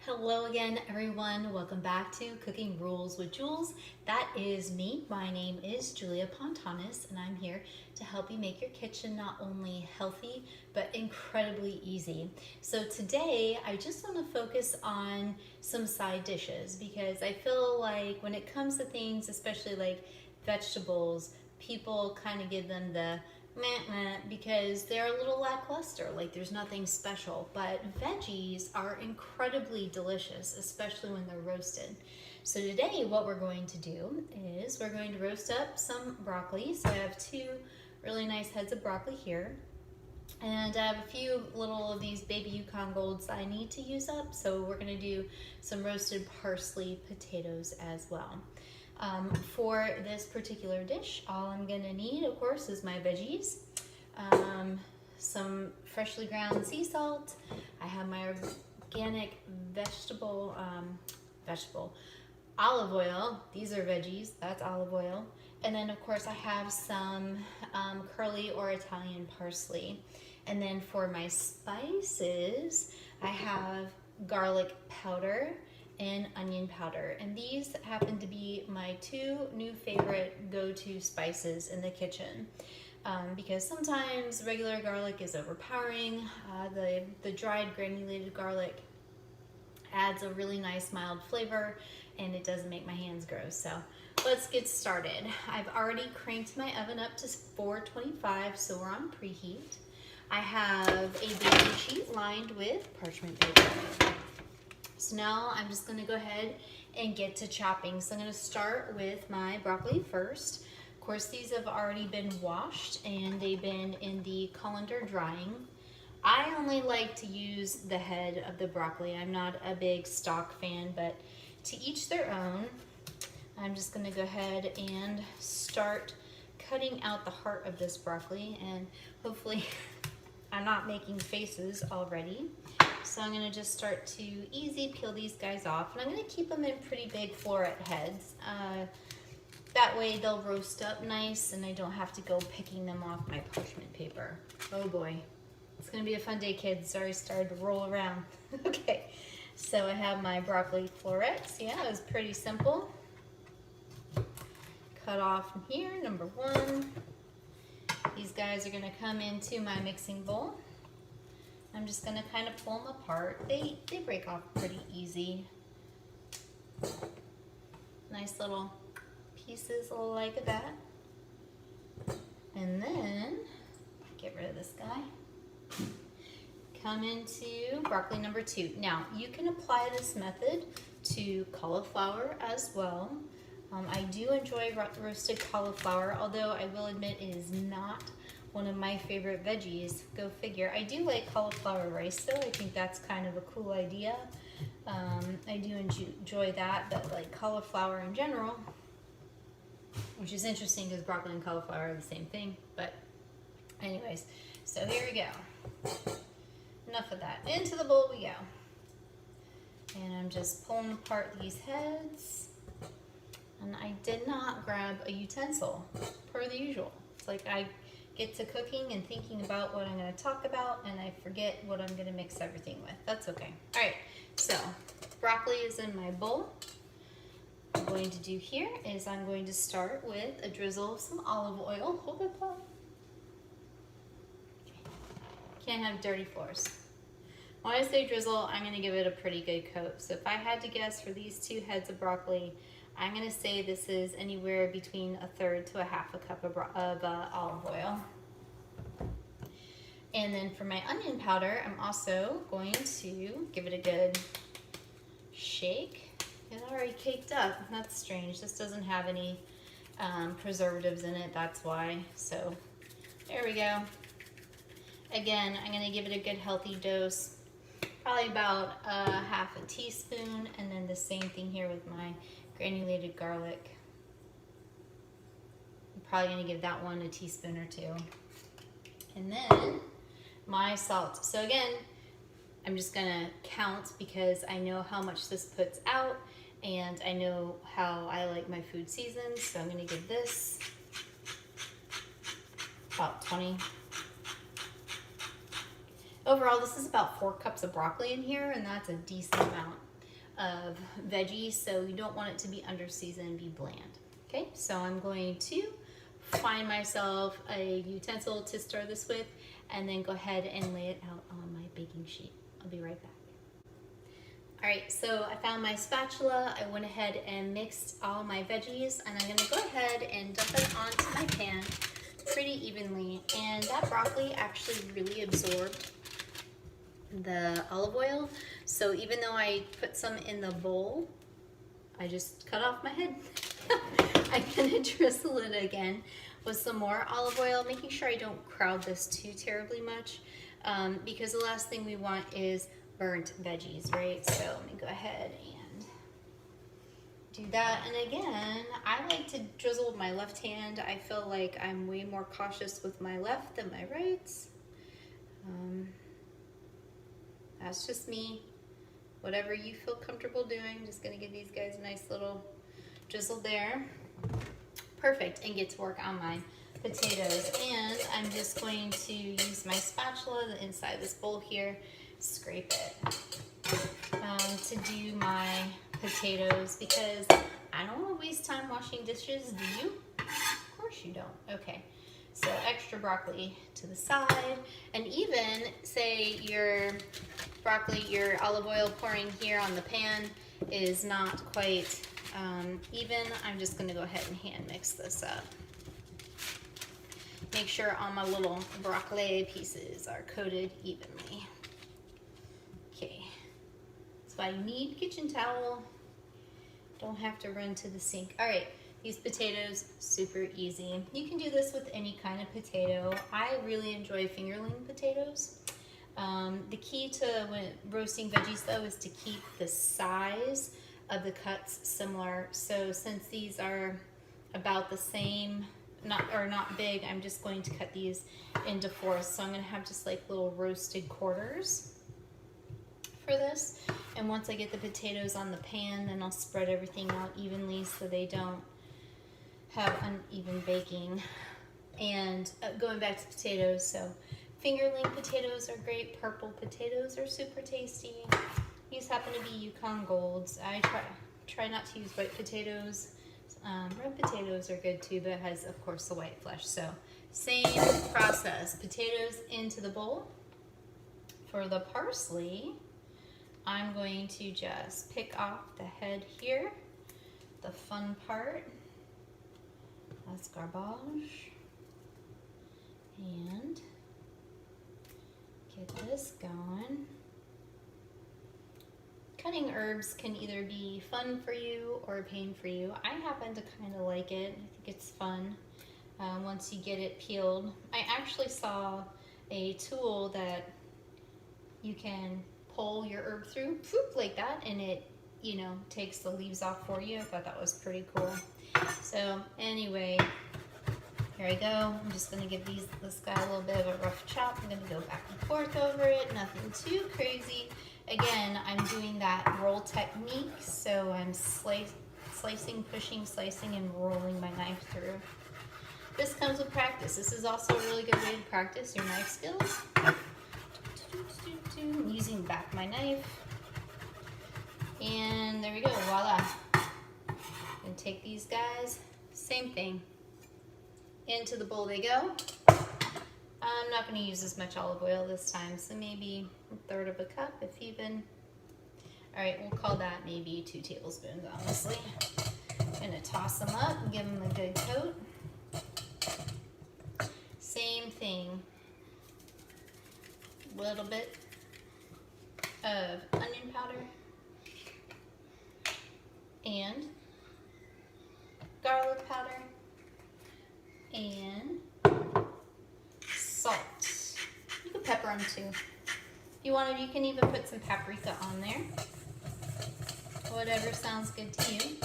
Hello again, everyone. Welcome back to Cooking Rules with Jules. That is me. My name is Julia Pontanis, and I'm here to help you make your kitchen not only healthy, but incredibly easy. So today, I just want to focus on some side dishes because I feel like when it comes to things, especially like vegetables, people kind of give them the meh because they're a little lackluster, like there's nothing special. But veggies are incredibly delicious, especially when they're roasted. So today what we're going to do is we're going to roast up some broccoli. So I have two really nice heads of broccoli here, and I have a few little of these baby Yukon Golds I need to use up. So we're going to do some roasted parsley potatoes as well. For this particular dish, all I'm going to need, of course, is my veggies, some freshly ground sea salt. I have my organic vegetable olive oil. These are veggies, that's olive oil. And then, of course, I have some curly or Italian parsley. And then for my spices, I have garlic powder and onion powder, and these happen to be my two new favorite go-to spices in the kitchen, because sometimes regular garlic is overpowering. The dried granulated garlic adds a really nice mild flavor, and it doesn't make my hands gross. So let's get started. I've already cranked my oven up to 425, so we're on preheat. I have a baking sheet lined with parchment paper. So now I'm just going to go ahead and get to chopping. So I'm going to start with my broccoli first. Of course, these have already been washed and they've been in the colander drying. I only like to use the head of the broccoli. I'm not a big stock fan, but to each their own. I'm just going to go ahead and start cutting out the heart of this broccoli, and hopefully I'm not making faces already. So I'm going to just start to easy peel these guys off, and I'm going to keep them in pretty big floret heads. That way they'll roast up nice and I don't have to go picking them off my parchment paper. Oh boy, it's going to be a fun day, kids. Sorry, started to roll around. Okay, so I have my broccoli florets. Yeah, it was pretty simple. Cut off from here, number one. These guys are going to come into my mixing bowl. I'm just going to kind of pull them apart. They break off pretty easy. Nice little pieces like that. And then, get rid of this guy. Come into broccoli number two. Now, you can apply this method to cauliflower as well. I do enjoy roasted cauliflower, although I will admit it is not one of my favorite veggies. Go figure. I do like cauliflower rice though. I think that's kind of a cool idea. I do enjoy that, but like cauliflower in general, which is interesting because broccoli and cauliflower are the same thing. But anyways, so here we go. Enough of that. Into the bowl we go. And I'm just pulling apart these heads. And I did not grab a utensil, per the usual. It's like I get to cooking and thinking about what I'm going to talk about, and I forget what I'm going to mix everything with. That's okay. All right, so broccoli is in my bowl. What I'm going to do here is I'm going to start with a drizzle of some olive oil. Hold it up. Can't have dirty floors. When I say drizzle, I'm going to give it a pretty good coat. So if I had to guess for these two heads of broccoli, I'm going to say this is anywhere between a third to a half a cup of olive oil. And then for my onion powder, I'm also going to give it a good shake. It's already caked up. That's strange. This doesn't have any preservatives in it. That's why. So there we go. Again, I'm going to give it a good healthy dose. Probably about half a teaspoon. And then the same thing here with my granulated garlic. I'm probably going to give that one a teaspoon or two. And then my salt. So again, I'm just going to count because I know how much this puts out and I know how I like my food seasoned. So I'm going to give this about 20. Overall, this is about 4 cups of broccoli in here, and that's a decent amount. of veggies, so you don't want it to be under seasoned and be bland. Okay, so I'm going to find myself a utensil to stir this with, and then go ahead and lay it out on my baking sheet. I'll be right back. All right, so I found my spatula. I went ahead and mixed all my veggies, and I'm gonna go ahead and dump it onto my pan pretty evenly. And that broccoli actually really absorbed the olive oil. So even though I put some in the bowl, I just cut off my head. I'm gonna drizzle it again with some more olive oil, making sure I don't crowd this too terribly much, because the last thing we want is burnt veggies, right? So let me go ahead and do that. And again, I like to drizzle with my left hand. I feel like I'm way more cautious with my left than my right. That's just me. Whatever you feel comfortable doing. Just gonna give these guys a nice little drizzle there. Perfect, and get to work on my potatoes. And I'm just going to use my spatula, the inside of this bowl here, scrape it to do my potatoes, because I don't want to waste time washing dishes. Do you? Of course you don't. Okay, so extra broccoli to the side, and even say your broccoli, your olive oil pouring here on the pan is not quite even, I'm just going to go ahead and hand mix this up. Make sure all my little broccoli pieces are coated evenly. Okay, that's why you need a kitchen towel. Don't have to run to the sink. All right, these potatoes, super easy. You can do this with any kind of potato. I really enjoy fingerling potatoes. The key to when roasting veggies though is to keep the size of the cuts similar. So since these are about the same, not big, I'm just going to cut these into fourths. So I'm gonna have just like little roasted quarters for this. And once I get the potatoes on the pan, then I'll spread everything out evenly so they don't have uneven baking. And going back to potatoes, so fingerling potatoes are great. Purple potatoes are super tasty. These happen to be Yukon Golds. I try not to use white potatoes. Red potatoes are good too, but it has, of course, the white flesh. So same process. Potatoes into the bowl. For the parsley, I'm going to just pick off the head here, the fun part. That's garbage. And get this going. Cutting herbs can either be fun for you or a pain for you. I happen to kind of like it. I think it's fun once you get it peeled. I actually saw a tool that you can pull your herb through, poof, like that, and it, you know, takes the leaves off for you. I thought that was pretty cool. So anyway, here I go. I'm just gonna give this guy a little bit of a rough chop. I'm gonna go back and forth over it, nothing too crazy. Again, I'm doing that roll technique, so I'm slicing, pushing, slicing, and rolling my knife through. This comes with practice. This is also a really good way to practice your knife skills. I'm using the back of my knife. And there we go, voila. And take these guys, same thing. Into the bowl they go. I'm not going to use as much olive oil this time, so maybe 1/3 of a cup, if even. All right, we'll call that maybe 2 tablespoons, honestly. I'm going to toss them up and give them a good coat. Same thing. A little bit of onion powder and garlic powder and salt. You can pepper them too. If you wanted, you can even put some paprika on there. Whatever sounds good to you.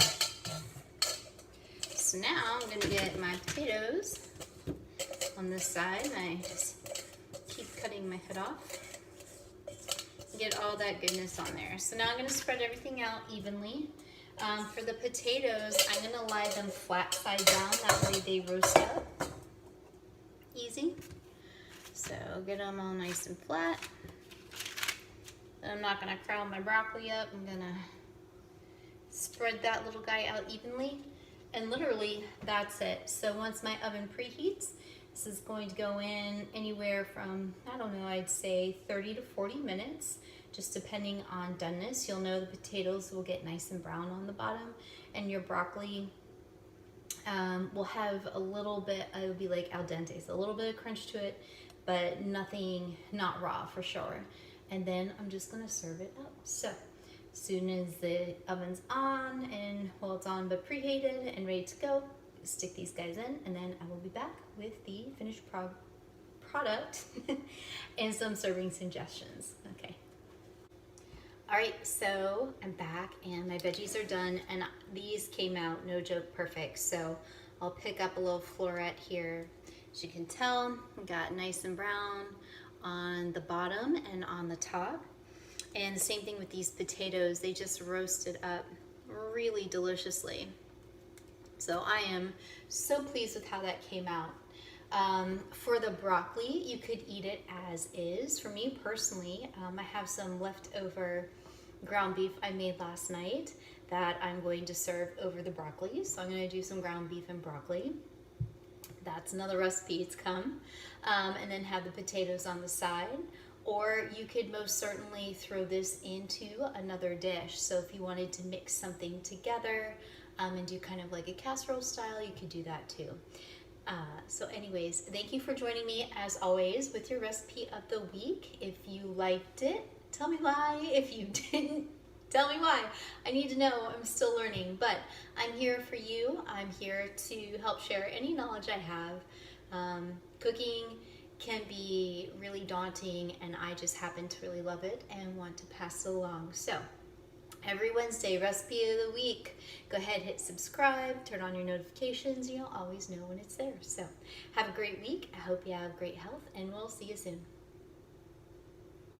So now I'm gonna get my potatoes on this side. I just keep cutting my head off. Get all that goodness on there. So now I'm gonna spread everything out evenly. For the potatoes, I'm gonna lie them flat side down. That way they roast up easy. So get them all nice and flat. And I'm not gonna crowd my broccoli up. I'm gonna Spread that little guy out evenly, and literally that's it. So once my oven preheats, this is going to go in anywhere from, I don't know, I'd say 30 to 40 minutes, just depending on doneness. You'll know the potatoes will get nice and brown on the bottom, and your broccoli will have a little bit, it would be like al dente, so a little bit of crunch to it, but nothing, not raw for sure. And then I'm just gonna serve it up. So as soon as the oven's on, and well, it's on but preheated and ready to go, stick these guys in, and then I will be back with the finished product and some serving suggestions. Okay. All right, so I'm back and my veggies are done, and these came out, no joke, perfect. So I'll pick up a little floret here. As you can tell, got nice and brown on the bottom and on the top. And the same thing with these potatoes, they just roasted up really deliciously. So I am so pleased with how that came out. For the broccoli, you could eat it as is. For me personally, I have some leftover ground beef I made last night that I'm going to serve over the broccoli. So I'm going to do some ground beef and broccoli. That's another recipe to come. And then have the potatoes on the side. Or you could most certainly throw this into another dish. So if you wanted to mix something together and do kind of like a casserole style, you could do that too. So anyways, thank you for joining me as always with your recipe of the week. If you liked it, tell me why. If you didn't, tell me why. I need to know. I'm still learning, but I'm here for you. I'm here to help share any knowledge I have. Cooking can be really daunting, and I just happen to really love it and want to pass it along. So every Wednesday, recipe of the week. Go ahead, hit subscribe, turn on your notifications, and you'll always know when it's there. So have a great week. I hope you have great health, and we'll see you soon.